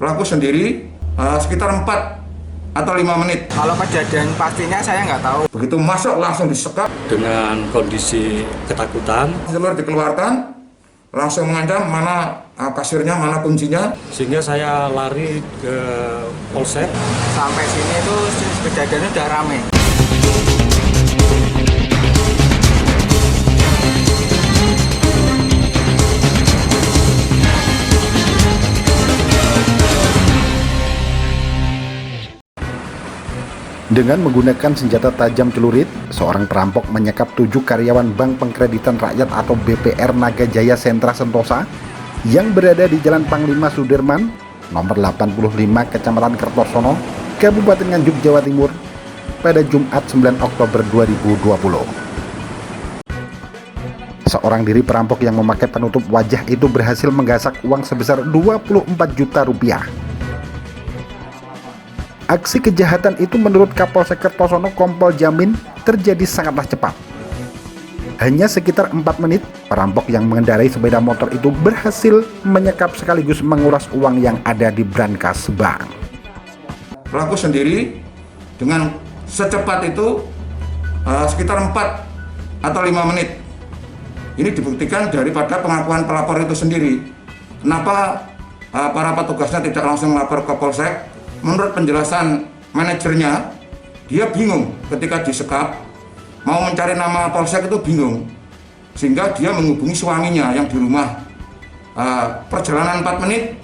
Pelaku sendiri sekitar 4 atau 5 menit. Kalau kejadian pastinya saya nggak tahu. Begitu masuk langsung disekap. Dengan kondisi ketakutan. Seluruh dikeluarkan, langsung mengancam mana kasirnya, mana kuncinya. Sehingga saya lari ke polsek. Sampai sini itu kejadiannya udah rame. Dengan menggunakan senjata tajam celurit, seorang perampok menyekap 7 karyawan Bank Pengkreditan Rakyat atau BPR Naga Jaya Sentra Sentosa yang berada di Jalan Panglima Sudirman, nomor 85 Kecamatan Kertosono, Kabupaten Nganjuk, Jawa Timur, pada Jumat 9 Oktober 2020. Seorang diri perampok yang memakai penutup wajah itu berhasil menggasak uang sebesar 24 juta rupiah. Aksi kejahatan itu menurut Kapolsek Kertosono Kompol Jamin terjadi sangatlah cepat. Hanya sekitar 4 menit, perampok yang mengendarai sepeda motor itu berhasil menyekap sekaligus menguras uang yang ada di brankas bank. Pelaku sendiri dengan secepat itu sekitar 4 atau 5 menit. Ini dibuktikan daripada pengakuan pelapor itu sendiri. Kenapa para petugasnya tidak langsung melapor ke Polsek? Menurut penjelasan manajernya, dia bingung ketika disekap, mau mencari nama Polsek itu bingung, sehingga dia menghubungi suaminya yang di rumah. Perjalanan 4 menit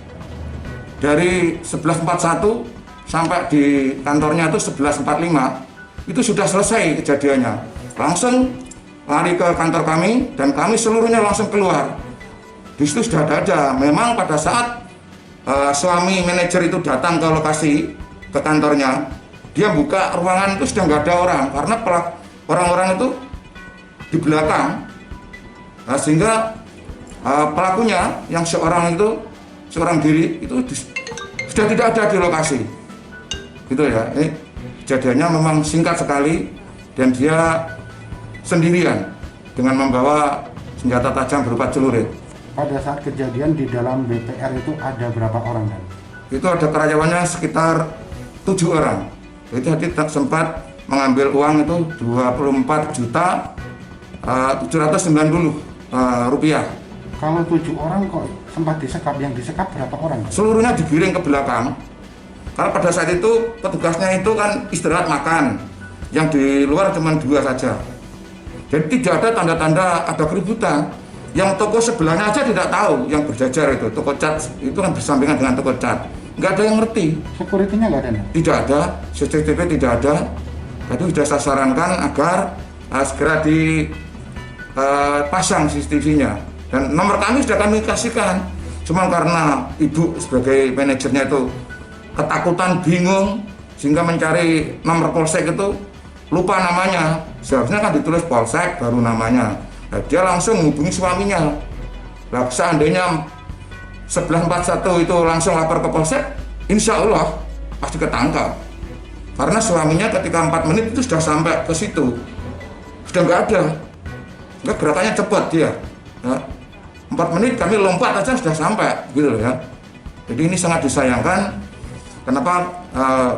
dari 11.41 sampai di kantornya itu 11.45, itu sudah selesai kejadiannya. Langsung lari ke kantor kami dan kami seluruhnya langsung keluar. Di situ sudah ada. Memang pada saat suami manajer itu datang ke lokasi, ke kantornya, dia buka ruangan itu sudah nggak ada orang karena orang-orang itu di belakang. Sehingga pelakunya yang seorang diri itu sudah tidak ada di lokasi, gitu ya. Ini kejadiannya memang singkat sekali dan dia sendirian dengan membawa senjata tajam berupa celurit. Pada saat kejadian di dalam BPR itu ada berapa orang kan? Itu ada karyawannya sekitar 7 orang. Itu tadi sempat mengambil uang itu 24 juta 790 rupiah. Kalau 7 orang kok sempat disekap, yang disekap berapa orang? Seluruhnya digiring ke belakang. Karena pada saat itu petugasnya itu kan istirahat makan. Yang di luar cuma 2 saja. Jadi tidak ada tanda-tanda ada keributan. Yang toko sebelahnya aja tidak tahu, yang berjajar itu, toko cat itu kan bersampingan dengan toko cat. Nggak ada yang ngerti. Security-nya nggak ada? Tidak ada, CCTV tidak ada. Tadi sudah saya sarankan agar segera dipasang CCTV-nya. Dan nomor kami sudah kami kasihkan. Cuma karena ibu sebagai manajernya itu ketakutan, bingung, sehingga mencari nomor polsek itu lupa namanya. Seharusnya kan ditulis polsek baru namanya. Nah, dia langsung menghubungi suaminya. Nah, seandainya 11.41 itu langsung lapor ke polsek, insya Allah pasti ketangkap. Karena suaminya ketika 4 menit itu sudah sampai ke situ, sudah nggak ada. Nggak, gerakannya cepat dia. Nah, 4 menit kami lompat aja sudah sampai, gitu ya. Jadi ini sangat disayangkan. Kenapa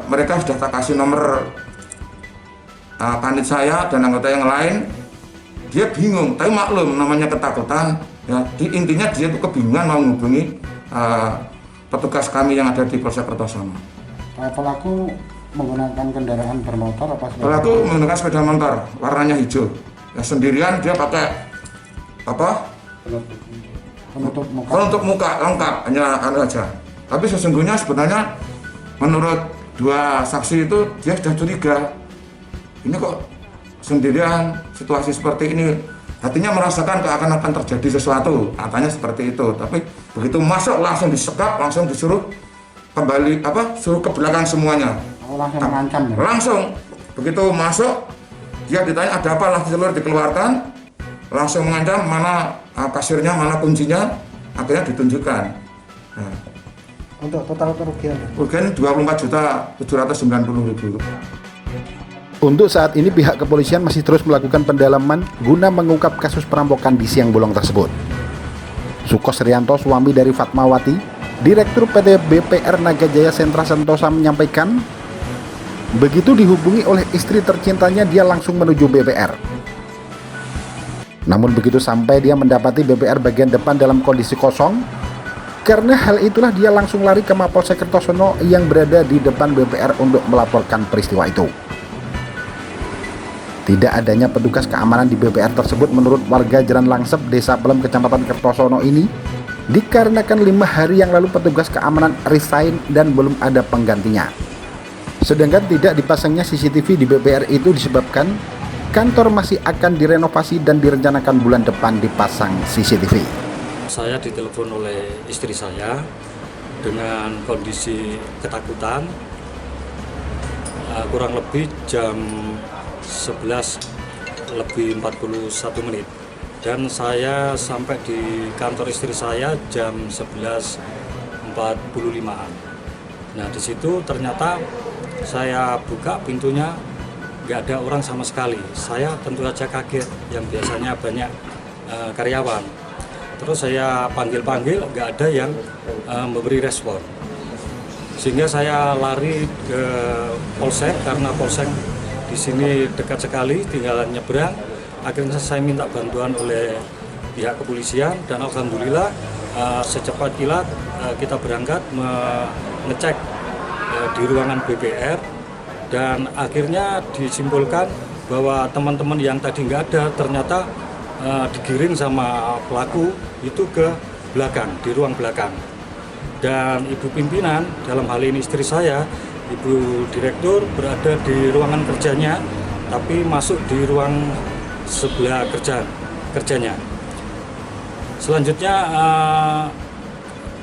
mereka sudah tak kasih nomor kanit saya dan anggota yang lain. Dia bingung, tapi maklum namanya ketakutan. Ya, intinya dia itu kebingungan mau menghubungi petugas kami yang ada di Polsek Kertosono. Pelaku menggunakan kendaraan bermotor apa? Pelaku menggunakan sepeda motor, warnanya hijau. Ya, sendirian dia pakai apa? Penutup muka lengkap, hanya saja. Tapi sesungguhnya sebenarnya menurut 2 saksi itu dia sudah curiga. Ini kok sendirian, situasi seperti ini, hatinya merasakan akan terjadi sesuatu, katanya seperti itu. Tapi begitu masuk langsung disekap, langsung disuruh kembali suruh ke belakang semuanya. Langsung mengancam ya? Langsung, begitu masuk dia ditanya ada apa, langsung seluruh dikeluarkan, langsung mengancam mana kasirnya, mana kuncinya, akhirnya ditunjukkan. Nah, untuk total kerugian? Kerugian 24.790.000. Untuk saat ini pihak kepolisian masih terus melakukan pendalaman guna mengungkap kasus perampokan di Siang Bolong tersebut. Sukos Rianto, suami dari Fatmawati, Direktur PT BPR Naga Jaya Sentra Sentosa menyampaikan, begitu dihubungi oleh istri tercintanya, dia langsung menuju BPR. Namun begitu sampai dia mendapati BPR bagian depan dalam kondisi kosong. Karena hal itulah dia langsung lari ke Mapolsek Kertosono yang berada di depan BPR untuk melaporkan peristiwa itu. Tidak adanya petugas keamanan di BPR tersebut menurut warga Jalan Langsep, Desa Pelem, Kecamatan Kertosono ini dikarenakan 5 hari yang lalu petugas keamanan resign dan belum ada penggantinya. Sedangkan tidak dipasangnya CCTV di BPR itu disebabkan kantor masih akan direnovasi dan direncanakan bulan depan dipasang CCTV. Saya ditelepon oleh istri saya dengan kondisi ketakutan, kurang lebih jam 11:41, dan saya sampai di kantor istri saya jam 11:45. Nah, di situ ternyata saya buka pintunya, nggak ada orang sama sekali. Saya tentu saja kaget, yang biasanya banyak karyawan. Terus saya panggil-panggil, nggak ada yang memberi respon. Sehingga saya lari ke Polsek, karena Polsek di sini dekat sekali, tinggal nyebrang. Akhirnya saya minta bantuan oleh pihak kepolisian, dan alhamdulillah secepat kilat kita berangkat mengecek di ruangan BPR, dan akhirnya disimpulkan bahwa teman-teman yang tadi nggak ada ternyata digiring sama pelaku itu ke belakang, di ruang belakang. Dan ibu pimpinan, dalam hal ini istri saya, ibu direktur, berada di ruangan kerjanya, tapi masuk di ruang sebelah kerjanya. Selanjutnya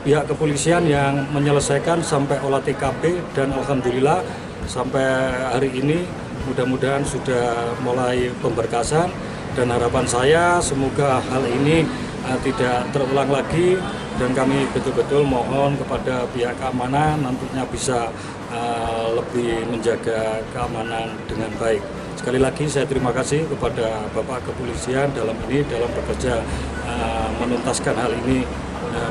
pihak kepolisian yang menyelesaikan sampai olah TKP, dan alhamdulillah sampai hari ini mudah-mudahan sudah mulai pemberkasan, dan harapan saya semoga hal ini tidak terulang lagi, dan kami betul-betul mohon kepada pihak keamanan nantinya bisa lebih menjaga keamanan dengan baik. Sekali lagi saya terima kasih kepada Bapak Kepolisian dalam bekerja menuntaskan hal ini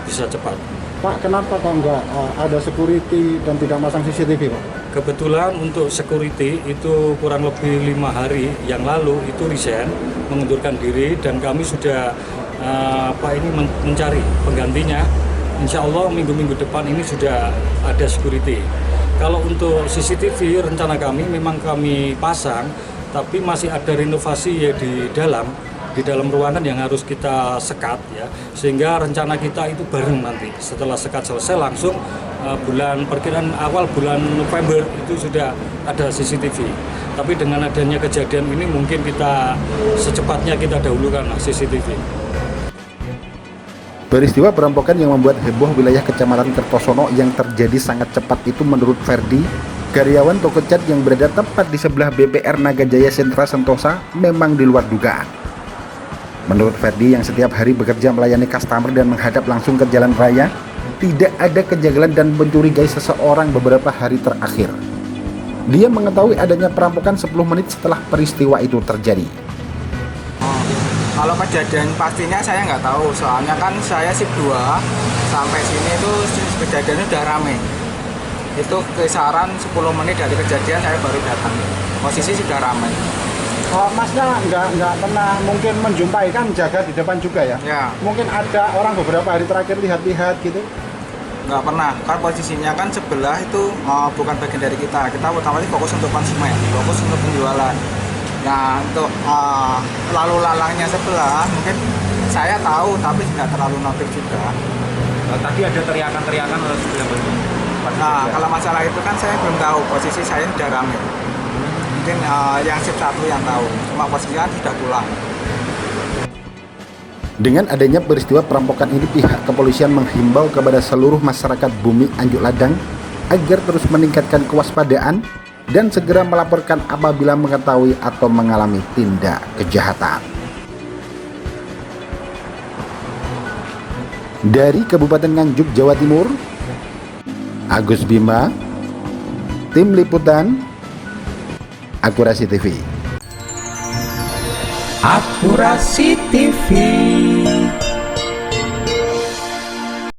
bisa cepat. Pak, kenapa kok nggak ada security dan tidak masang CCTV, Pak? Kebetulan untuk security itu kurang lebih 5 hari yang lalu itu resign, mengundurkan diri, dan kami sudah mencari penggantinya. Insya Allah minggu-minggu depan ini sudah ada security. Kalau untuk CCTV rencana kami memang kami pasang, tapi masih ada renovasi ya di dalam ruangan yang harus kita sekat ya, sehingga rencana kita itu bareng nanti setelah sekat selesai langsung perkiraan awal bulan November itu sudah ada CCTV. Tapi dengan adanya kejadian ini mungkin kita secepatnya kita dahulukan CCTV. Peristiwa perampokan yang membuat heboh wilayah Kecamatan Kertosono yang terjadi sangat cepat itu menurut Ferdi, karyawan toko cat yang berada tepat di sebelah BPR Naga Jaya Sentra Sentosa, memang di luar dugaan. Menurut Ferdi yang setiap hari bekerja melayani customer dan menghadap langsung ke jalan raya, tidak ada kejanggalan dan mencurigai seseorang beberapa hari terakhir. Dia mengetahui adanya perampokan 10 menit setelah peristiwa itu terjadi. Kalau kejadian pastinya saya nggak tahu, soalnya kan saya shift 2 sampai sini itu kejadiannya udah rame. Itu kisaran 10 menit dari kejadian saya baru datang, posisi sudah ramai. Oh, Masnya nggak pernah mungkin menjumpai, kan jaga di depan juga ya? Ya. Mungkin ada orang beberapa hari terakhir lihat-lihat gitu? Nggak pernah, kan posisinya kan sebelah itu bukan bagian dari kita. Kita utamanya fokus untuk konsumen, fokus untuk penjualan. Nah, untuk lalu lalangnya sebelah mungkin saya tahu, tapi tidak terlalu notif juga. Tadi ada teriakan-teriakan oleh sebelah mana? Nah, kalau masalah itu kan saya belum tahu, posisi saya sudah ramai. Mungkin yang shift 1 yang tahu, cuma posisinya sudah pulang. Dengan adanya peristiwa perampokan ini, pihak kepolisian menghimbau kepada seluruh masyarakat Bumi Anjuk Ladang agar terus meningkatkan kewaspadaan dan segera melaporkan apabila mengetahui atau mengalami tindak kejahatan. Dari Kabupaten Nganjuk, Jawa Timur, Agus Bima, Tim Liputan, Akurasi TV. Akurasi TV.